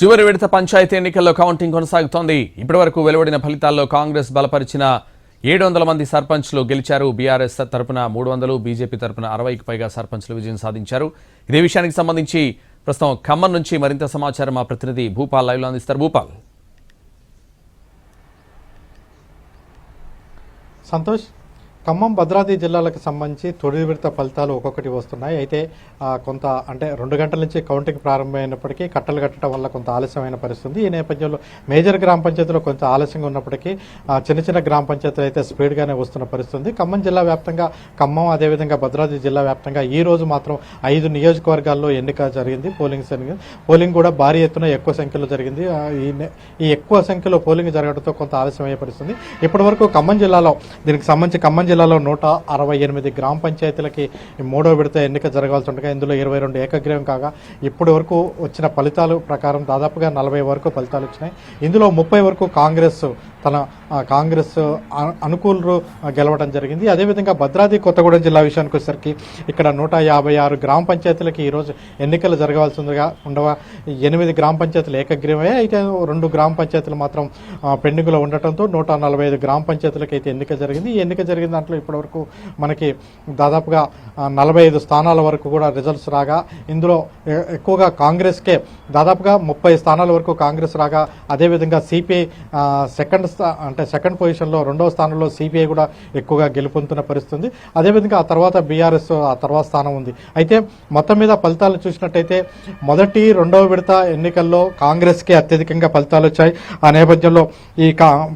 చివరి విడత పంచాయతీ ఎన్నికల్లో కౌంటింగ్ కొనసాగుతోంది. ఇప్పటివరకు వెలువడిన ఫలితాల్లో కాంగ్రెస్ బలపరిచిన 700 మంది సర్పంచ్లు గెలిచారు. బీఆర్ఎస్ తరపున 300, బీజేపీ తరపున 60కి పైగా సర్పంచ్లు విజయం సాధించారు. ఇదే విషయానికి సంబంధించి ప్రస్తుతం ఖమ్మం నుంచి మరింత సమాచారం మా ప్రతినిధి భూపాల్ లైవ్లో అందిస్తారు. భూపాల్. సంతోష్, ఖమ్మం భద్రాద్రి జిల్లాలకు సంబంధించి తొలి విడత ఫలితాలు ఒక్కొక్కటి వస్తున్నాయి. అయితే కొంత అంటే 2 గంటల నుంచి కౌంటింగ్ ప్రారంభమైనప్పటికీ కట్టలు కట్టడం వల్ల కొంత ఆలస్యమైన పరిస్థితి. ఈ నేపథ్యంలో మేజర్ గ్రామ పంచాయతీలో కొంత ఆలస్యంగా ఉన్నప్పటికీ చిన్న చిన్న గ్రామ పంచాయతీలు అయితే స్పీడ్గానే వస్తున్న పరిస్థితి. ఖమ్మం జిల్లా వ్యాప్తంగా ఖమ్మం అదేవిధంగా భద్రాద్రి జిల్లా వ్యాప్తంగా ఈ రోజు మాత్రం 5 నియోజకవర్గాల్లో ఎన్నిక జరిగింది. పోలింగ్ కూడా భారీ ఎత్తున ఎక్కువ సంఖ్యలో జరిగింది. ఈ ఎక్కువ సంఖ్యలో పోలింగ్ జరగడంతో కొంత ఆలస్యమయ్యే పరిస్థితి. ఇప్పటి వరకు ఖమ్మం జిల్లాలో దీనికి సంబంధించి ఖమ్మం జిల్లాలో 168 గ్రామ పంచాయతీలకి 3వ విడత ఎన్నిక జరగాల్సి ఉండగా ఇందులో 22 ఏకగ్రీవం కాగా ఇప్పటి వరకు వచ్చిన ఫలితాలు ప్రకారం దాదాపుగా 40 వరకు ఫలితాలు వచ్చినాయి. ఇందులో 30 వరకు కాంగ్రెస్ అనుకూలు గెలవడం జరిగింది. అదేవిధంగా భద్రాద్రి కొత్తగూడెం జిల్లా విషయానికి వచ్చేసరికి ఇక్కడ 156 గ్రామ పంచాయతీలకి ఈరోజు ఎన్నికలు జరగాల్సి ఉండగా 8 గ్రామ పంచాయతీలు ఏకగ్రీవమే. అయితే 2 గ్రామ పంచాయతీలు మాత్రం పెండింగ్లో ఉండటంతో 145 గ్రామ పంచాయతీలకు అయితే ఎన్నిక జరిగింది. ఈ ఎన్నిక జరిగిన దాంట్లో ఇప్పటివరకు మనకి దాదాపుగా 45 స్థానాల వరకు కూడా రిజల్ట్స్ రాగా ఇందులో ఎక్కువగా కాంగ్రెస్కే దాదాపుగా 30 స్థానాల వరకు కాంగ్రెస్ రాగా అదేవిధంగా సిపిఐ సెకండ్ పొజిషన్లో 2వ స్థానంలో సిపిఐ కూడా ఎక్కువగా గెలుపొందుతున్న పరిస్థితుంది. అదేవిధంగా ఆ తర్వాత బీఆర్ఎస్ ఆ తర్వాత స్థానం ఉంది. అయితే మొత్తం మీద ఫలితాలు చూసినట్టయితే మొదటి 2వ విడత ఎన్నికల్లో కాంగ్రెస్కి అత్యధికంగా ఫలితాలు వచ్చాయి. ఆ నేపథ్యంలో ఈ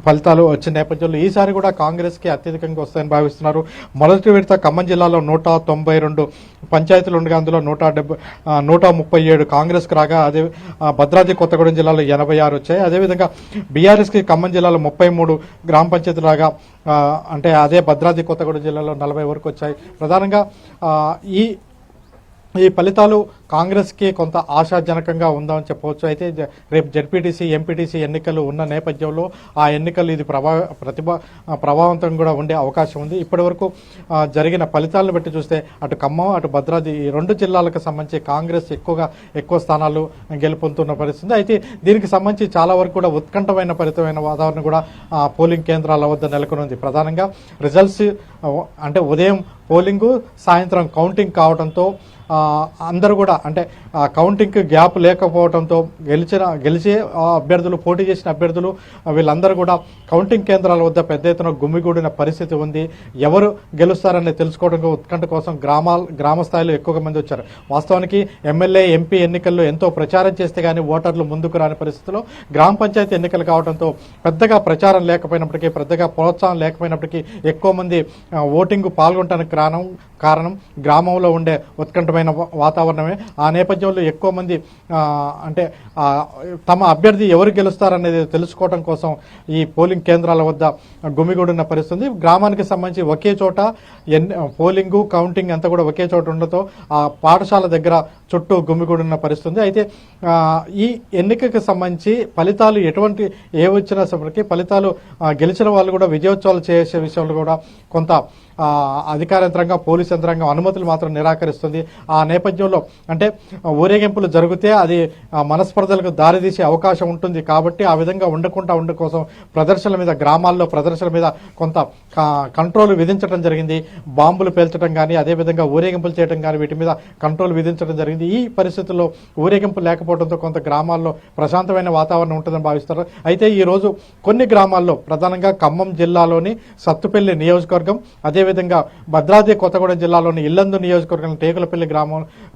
ఫలితాలు వచ్చిన నేపథ్యంలో ఈసారి కూడా కాంగ్రెస్కి అత్యధికంగా వస్తాయని భావిస్తున్నారు. మొదటి విడత ఖమ్మం జిల్లాలో 192 పంచాయతీలు ఉండగా అందులో 137 కాంగ్రెస్కి రాగా అదే భద్రాద్రి కొత్తగూడెం జిల్లాలో 86 వచ్చాయి. అదేవిధంగా బీఆర్ఎస్కి ఖమ్మం జిల్లాలో 33 గ్రామ పంచాయతీలు రాగా అంటే అదే భద్రాద్రి కొత్తగూడెం జిల్లాలో 40 వరకు వచ్చాయి. ప్రధానంగా ఈ ఫలితాలు కాంగ్రెస్కి కొంత ఆశాజనకంగా ఉందని చెప్పవచ్చు. అయితే రేపు జెడ్పీటీసీ ఎంపీటీసీ ఎన్నికలు ఉన్న నేపథ్యంలో ఆ ఎన్నికలు ఇది ప్రభావవంతంగా కూడా ఉండే అవకాశం ఉంది. ఇప్పటి వరకు జరిగిన ఫలితాలను బట్టి చూస్తే అటు ఖమ్మం అటు భద్రాద్రి ఈ 2 జిల్లాలకు సంబంధించి కాంగ్రెస్ ఎక్కువ స్థానాలు గెలుపొందుతున్న పరిస్థితి. అయితే దీనికి సంబంధించి చాలా వరకు కూడా ఉత్కంఠమైన వాతావరణం కూడా పోలింగ్ కేంద్రాల వద్ద నెలకొనుంది. ప్రధానంగా రిజల్ట్స్ అంటే ఉదయం పోలింగు సాయంత్రం కౌంటింగ్ కావడంతో అందరూ కూడా అంటే కౌంటింగ్కి గ్యాప్ లేకపోవడంతో గెలిచే అభ్యర్థులు పోటీ చేసిన అభ్యర్థులు వీళ్ళందరూ కూడా కౌంటింగ్ కేంద్రాల వద్ద పెద్ద ఎత్తున గుమిగూడిన పరిస్థితి ఉంది. ఎవరు గెలుస్తారని తెలుసుకోవడం ఉత్కంఠ కోసం గ్రామ స్థాయిలో ఎక్కువగా మంది వచ్చారు. వాస్తవానికి ఎమ్మెల్యే ఎంపీ ఎన్నికల్లో ఎంతో ప్రచారం చేస్తే కానీ ఓటర్లు ముందుకు రాని పరిస్థితిలో గ్రామ పంచాయతీ ఎన్నికలు కావడంతో పెద్దగా ప్రచారం లేకపోయినప్పటికీ పెద్దగా ప్రోత్సాహం లేకపోయినప్పటికీ ఎక్కువ మంది ఓటింగ్ పాల్గొనడానికి కారణం గ్రామంలో ఉండే ఉత్కంఠమైన వాతావరణమే. ఆ నేపథ్యంలో ఎక్కువ మంది అంటే తమ అభ్యర్థి ఎవరు గెలుస్తారనేది తెలుసుకోవడం కోసం ఈ పోలింగ్ కేంద్రాల వద్ద గుమిగూడిన పరిస్థితి. గ్రామానికి సంబంధించి ఒకే చోట పోలింగు కౌంటింగ్ అంతా కూడా ఒకే చోట ఉండటంతో ఆ పాఠశాల దగ్గర చుట్టూ గుమిగూడిన పరిస్థితి. అయితే ఈ ఎన్నికకు సంబంధించి ఫలితాలు ఏ వచ్చినప్పటికీ ఫలితాలు గెలిచిన వాళ్ళు కూడా విజయోత్సవాలు చేసే విషయంలో కూడా కొంత అధికార యంత్రాంగం పోలీస్ యంత్రాంగం అనుమతులు మాత్రం నిరాకరిస్తుంది. ఆ నేపథ్యంలో అంటే ఊరేగింపులు జరిగితే అది మనస్పర్ధలకు దారితీసే అవకాశం ఉంటుంది. కాబట్టి ఆ విధంగా ఉండకుండా కోసం గ్రామాల్లో ప్రదర్శనల మీద కొంత కంట్రోల్ విధించడం జరిగింది. బాంబులు పేల్చడం కానీ అదేవిధంగా ఊరేగింపులు చేయడం కానీ వీటి మీద కంట్రోల్ విధించడం జరిగింది. ఈ పరిస్థితుల్లో ఊరేగింపు లేకపోవడంతో కొంత గ్రామాల్లో ప్రశాంతమైన వాతావరణం ఉంటుందని భావిస్తారు. అయితే ఈ రోజు కొన్ని గ్రామాల్లో ప్రధానంగా ఖమ్మం జిల్లాలోని సత్తుపల్లి నియోజకవర్గం అదేవిధంగా భద్రాద్రి కొత్తగూడెం జిల్లాలోని ఇల్లందు నియోజకవర్గం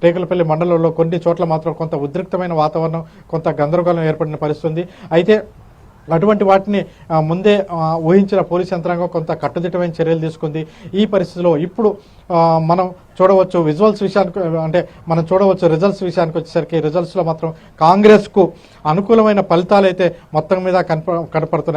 టేకులపల్లి మండలంలో కొన్ని చోట్ల మాత్రం కొంత ఉద్రిక్తమైన వాతావరణం కొంత గందరగోళం ఏర్పడిన పరిస్థితి. అయితే అటువంటి వాటిని ముందే ఊహించిన పోలీస్ యంత్రాంగం కొంత కట్టుదిట్టమైన చర్యలు తీసుకుంది. ఈ పరిస్థితిలో ఇప్పుడు మనం చూడవచ్చు రిజల్ట్స్ విషయానికి వచ్చేసరికి రిజల్ట్స్లో మాత్రం కాంగ్రెస్కు అనుకూలమైన ఫలితాలు అయితే మొత్తం మీద కనపడుతున్నాయి.